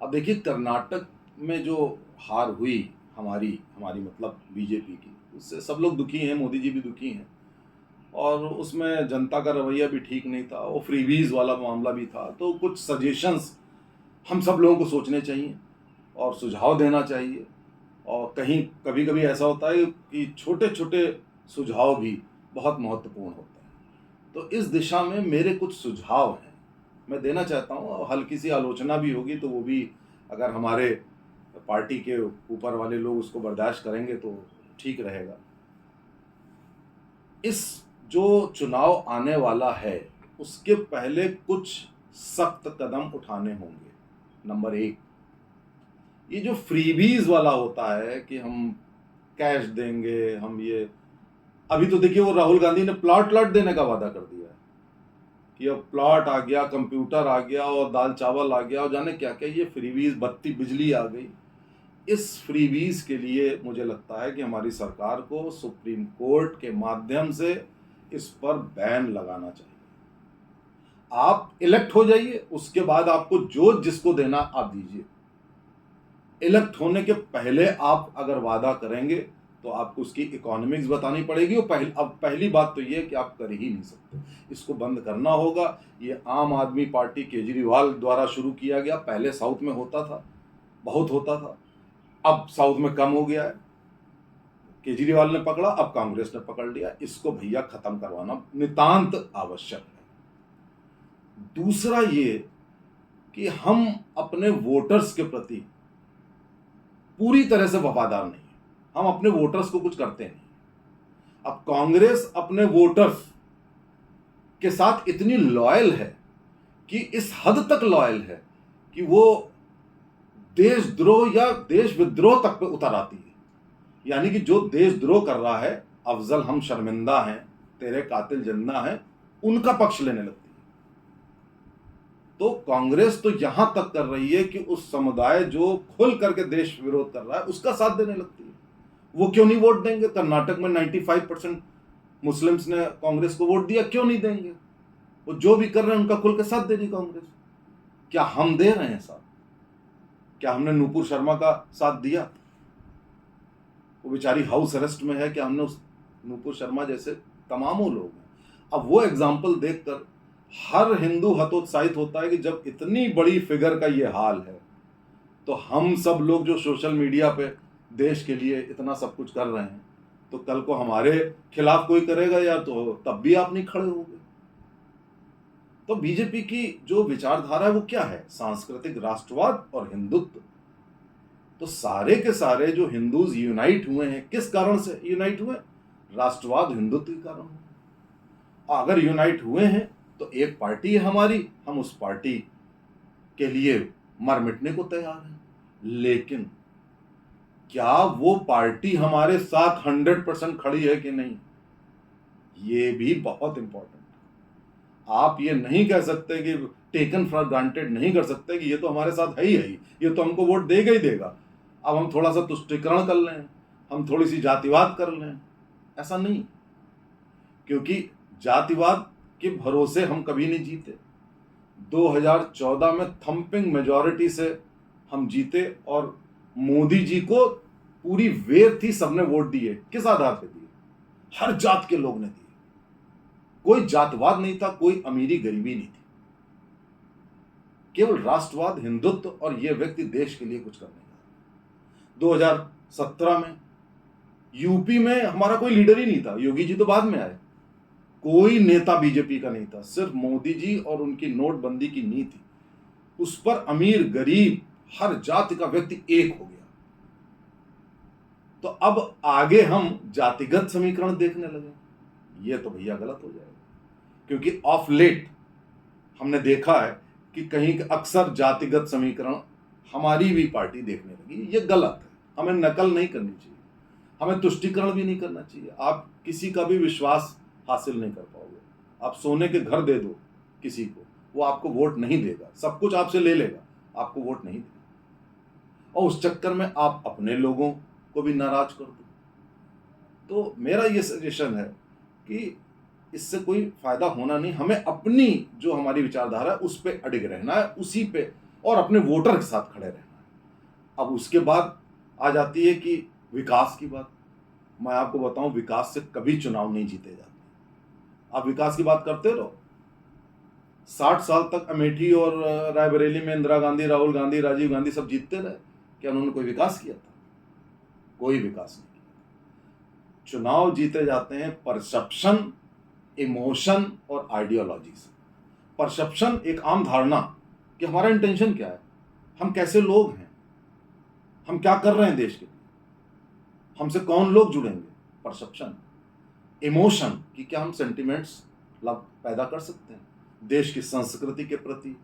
अब देखिए कर्नाटक में जो हार हुई हमारी हमारी मतलब बीजेपी की, उससे सब लोग दुखी हैं, मोदी जी भी दुखी हैं। और उसमें जनता का रवैया भी ठीक नहीं था, वो फ्रीबीज वाला मामला भी था। तो कुछ सजेशंस हम सब लोगों को सोचने चाहिए और सुझाव देना चाहिए। और कहीं कभी कभी ऐसा होता है कि छोटे छोटे सुझाव भी बहुत महत्वपूर्ण होते हैं। तो इस दिशा में मेरे कुछ सुझाव हैं, मैं देना चाहता हूँ। और हल्की सी आलोचना भी होगी, तो वो भी अगर हमारे पार्टी के ऊपर वाले लोग उसको बर्दाश्त करेंगे तो ठीक रहेगा। इस जो चुनाव आने वाला है, उसके पहले कुछ सख्त कदम उठाने होंगे। नंबर एक, ये जो फ्रीबीज वाला होता है कि हम कैश देंगे, हम ये, अभी तो देखिए वो राहुल गांधी ने प्लॉट प्लॉट देने का वादा कर दिया है कि अब प्लॉट आ गया, कंप्यूटर आ गया और दाल चावल आ गया और जाने क्या क्या, ये फ्रीबीज, बत्ती बिजली आ गई। इस फ्रीबीज के लिए मुझे लगता है कि हमारी सरकार को सुप्रीम कोर्ट के माध्यम से इस पर बैन लगाना चाहिए। आप इलेक्ट हो जाइए, उसके बाद आपको जो जिसको देना आप दीजिए। इलेक्ट होने के पहले आप अगर वादा करेंगे तो आपको उसकी इकोनॉमिक्स बतानी पड़ेगी। और अब पहली बात तो ये है कि आप कर ही नहीं सकते, इसको बंद करना होगा। ये आम आदमी पार्टी केजरीवाल द्वारा शुरू किया गया, पहले साउथ में होता था, बहुत होता था, अब साउथ में कम हो गया है। केजरीवाल ने पकड़ा, अब कांग्रेस ने पकड़ लिया। इसको भैया खत्म करवाना नितांत आवश्यक है। दूसरा ये कि हम अपने वोटर्स के प्रति पूरी तरह से वफादार नहीं है, हम अपने वोटर्स को कुछ करते नहीं। अब कांग्रेस अपने वोटर्स के साथ इतनी लॉयल है कि इस हद तक लॉयल है कि वो देशद्रोह या देश विद्रोह तक पे उतर आती है। यानी कि जो देशद्रोह कर रहा है, अफजल हम शर्मिंदा हैं, तेरे कातिल जिंदा हैं, उनका पक्ष लेने लगती है। तो कांग्रेस तो यहां तक कर रही है कि उस समुदाय जो खुल करके देश विरोध कर रहा है उसका साथ देने लगती है। वो क्यों नहीं वोट देंगे? कर्नाटक में 95% मुस्लिम्स ने कांग्रेस को वोट दिया, क्यों नहीं देंगे? वो जो भी कर रहे हैं उनका खुल के साथ दे रही कांग्रेस। क्या हम दे रहे हैं साथ? क्या हमने नूपुर शर्मा का साथ दिया? वो बेचारी हाउस अरेस्ट में है, क्या हमने उस नूपुर शर्मा जैसे तमामों लोग हैं। अब वो एग्जाम्पल देखकर हर हिंदू हतोत्साहित होता है कि जब इतनी बड़ी फिगर का ये हाल है, तो हम सब लोग जो सोशल मीडिया पे देश के लिए इतना सब कुछ कर रहे हैं, तो कल को हमारे खिलाफ कोई करेगा यार, तो तब भी आप नहीं खड़े होगे। तो बीजेपी की जो विचारधारा है वो क्या है? सांस्कृतिक राष्ट्रवाद और हिंदुत्व। तो सारे के सारे जो हिंदूज यूनाइट हुए हैं, किस कारण से यूनाइट हुए? राष्ट्रवाद हिंदुत्व के कारण हुए। अगर यूनाइट हुए हैं तो एक पार्टी है हमारी, हम उस पार्टी के लिए मर मिटने को तैयार हैं। लेकिन क्या वो पार्टी हमारे साथ 100% खड़ी है कि नहीं, ये भी बहुत इंपॉर्टेंट है। आप ये नहीं कह सकते कि टेकन फॉर ग्रांटेड नहीं कर सकते कि ये तो हमारे साथ है ही, ये तो हमको वोट देगा ही देगा, अब हम थोड़ा सा तुष्टीकरण कर लें, हम थोड़ी सी जातिवाद कर लें। ऐसा नहीं, क्योंकि जातिवाद के भरोसे हम कभी नहीं जीते। 2014 में थंपिंग मेजॉरिटी से हम जीते और मोदी जी को पूरी वेर थी, सबने वोट दिए। किस आधार पे दिए? हर जात के लोग ने दिए, कोई जातवाद नहीं था, कोई अमीरी गरीबी नहीं थी, केवल राष्ट्रवाद, हिंदुत्व और यह व्यक्ति देश के लिए कुछ करने का। 2017 में यूपी में हमारा कोई लीडर ही नहीं था, योगी जी तो बाद में आए, कोई नेता बीजेपी का नहीं था, सिर्फ मोदी जी और उनकी नोटबंदी की नीति, उस पर अमीर गरीब हर जाति का व्यक्ति एक हो गया। तो अब आगे हम जातिगत समीकरण देखने लगे, ये तो भैया गलत हो जाएगा। क्योंकि ऑफ लेट हमने देखा है कि कहीं अक्सर जातिगत समीकरण हमारी भी पार्टी देखने लगी, ये गलत है। हमें नकल नहीं करनी चाहिए, हमें तुष्टीकरण भी नहीं करना चाहिए। आप किसी का भी विश्वास हासिल नहीं कर पाओगे। आप सोने के घर दे दो किसी को, वो आपको वोट नहीं देगा, सब कुछ आपसे ले लेगा, आपको वोट नहीं देगा। और उस चक्कर में आप अपने लोगों को भी नाराज कर दो। तो मेरा ये सजेशन है कि इससे कोई फायदा होना नहीं, हमें अपनी जो हमारी विचारधारा है उस पर अडिग रहना है, उसी पे। और अपने वोटर के साथ खड़े रहना है। अब उसके बाद आ जाती है कि विकास की बात। मैं आपको बताऊं, विकास से कभी चुनाव नहीं जीते जाते। आप विकास की बात करते रहो, 60 साल तक अमेठी और रायबरेली में इंदिरा गांधी, राहुल गांधी, राजीव गांधी सब जीतते रहे। क्या उन्होंने कोई विकास किया था? कोई विकास नहीं किया। चुनाव जीते जाते हैं परसेप्शन, इमोशन और आइडियोलॉजी से। परसेप्शन एक आम धारणा कि हमारा इंटेंशन क्या है, हम कैसे लोग हैं, हम क्या कर रहे हैं देश के लिए, हमसे कौन लोग जुड़ेंगे, परसेप्शन। इमोशन कि क्या हम सेंटिमेंट्स पैदा कर सकते हैं देश की संस्कृति के प्रति,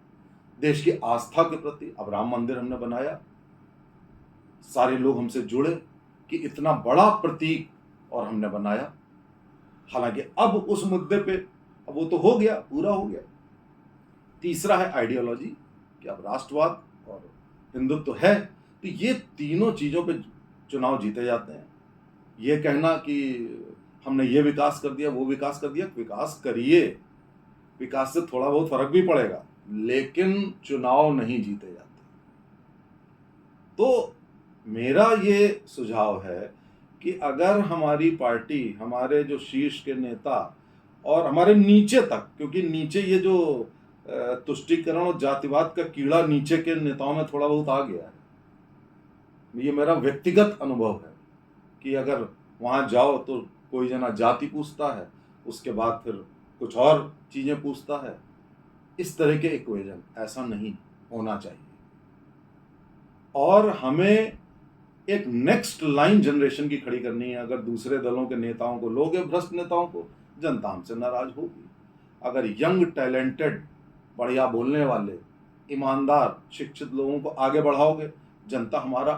देश की आस्था के प्रति। अब राम मंदिर हमने बनाया, सारे लोग हमसे जुड़े कि इतना बड़ा प्रतीक और हमने बनाया। हालांकि अब उस मुद्दे पे अब वो तो हो गया, पूरा हो गया। तीसरा है आइडियोलॉजी कि अब राष्ट्रवाद और हिंदुत्व है। तो ये तीनों चीजों पे चुनाव जीते जाते हैं। ये कहना कि हमने ये विकास कर दिया, वो विकास कर दिया, विकास करिए, विकास से थोड़ा बहुत फर्क भी पड़ेगा, लेकिन चुनाव नहीं जीते जाते। तो मेरा ये सुझाव है कि अगर हमारी पार्टी, हमारे जो शीर्ष के नेता और हमारे नीचे तक, क्योंकि नीचे ये जो तुष्टीकरण और जातिवाद का कीड़ा नीचे के नेताओं में थोड़ा बहुत आ गया है, ये मेरा व्यक्तिगत अनुभव है कि अगर वहां जाओ तो कोई जना जाति पूछता है, उसके बाद फिर कुछ और चीजें पूछता है। इस तरह के इक्वेशन ऐसा नहीं होना चाहिए। और हमें एक नेक्स्ट लाइन जनरेशन की खड़ी करनी है। अगर दूसरे दलों के नेताओं को लोगे, भ्रष्ट नेताओं को, जनता हमसे नाराज होगी। अगर यंग, टैलेंटेड, बढ़िया बोलने वाले, ईमानदार, शिक्षित लोगों को आगे बढ़ाओगे, जनता हमारा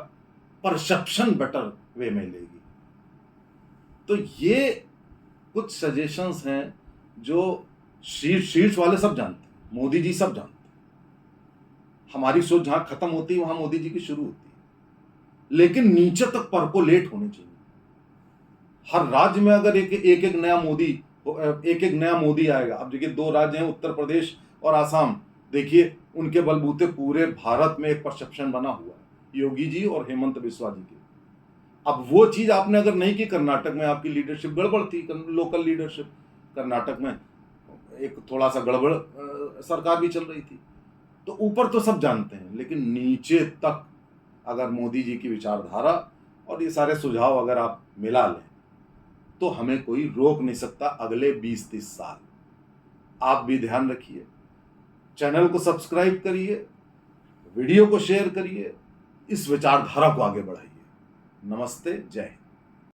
परसेप्शन बेटर वे में लेगी। तो ये कुछ सजेशंस हैं जो शीर्ष वाले सब जानते हैं, मोदी जी सब जानते हैं। हमारी सोच जहां खत्म होती है वहां मोदी जी की शुरू होती है। लेकिन नीचे तक परकोलेट होनी चाहिए। हर राज्य में अगर एक एक नया मोदी आएगा। अब देखिए 2 राज्य हैं, उत्तर प्रदेश और आसाम, देखिए उनके बलबूते पूरे भारत में एक परसेप्शन बना हुआ है, योगी जी और हेमंत बिस्वा जी के। अब वो चीज आपने अगर नहीं की, कर्नाटक में आपकी लीडरशिप गड़बड़ थी, लोकल लीडरशिप कर्नाटक में एक थोड़ा सा गड़बड़ सरकार भी चल रही थी। तो ऊपर तो सब जानते हैं, लेकिन नीचे तक अगर मोदी जी की विचारधारा और ये सारे सुझाव अगर आप मिला लें तो हमें कोई रोक नहीं सकता अगले 20-30 साल। आप भी ध्यान रखिए, चैनल को सब्सक्राइब करिए, वीडियो को शेयर करिए, इस विचारधारा को आगे बढ़ाइए। नमस्ते, जय हिंद।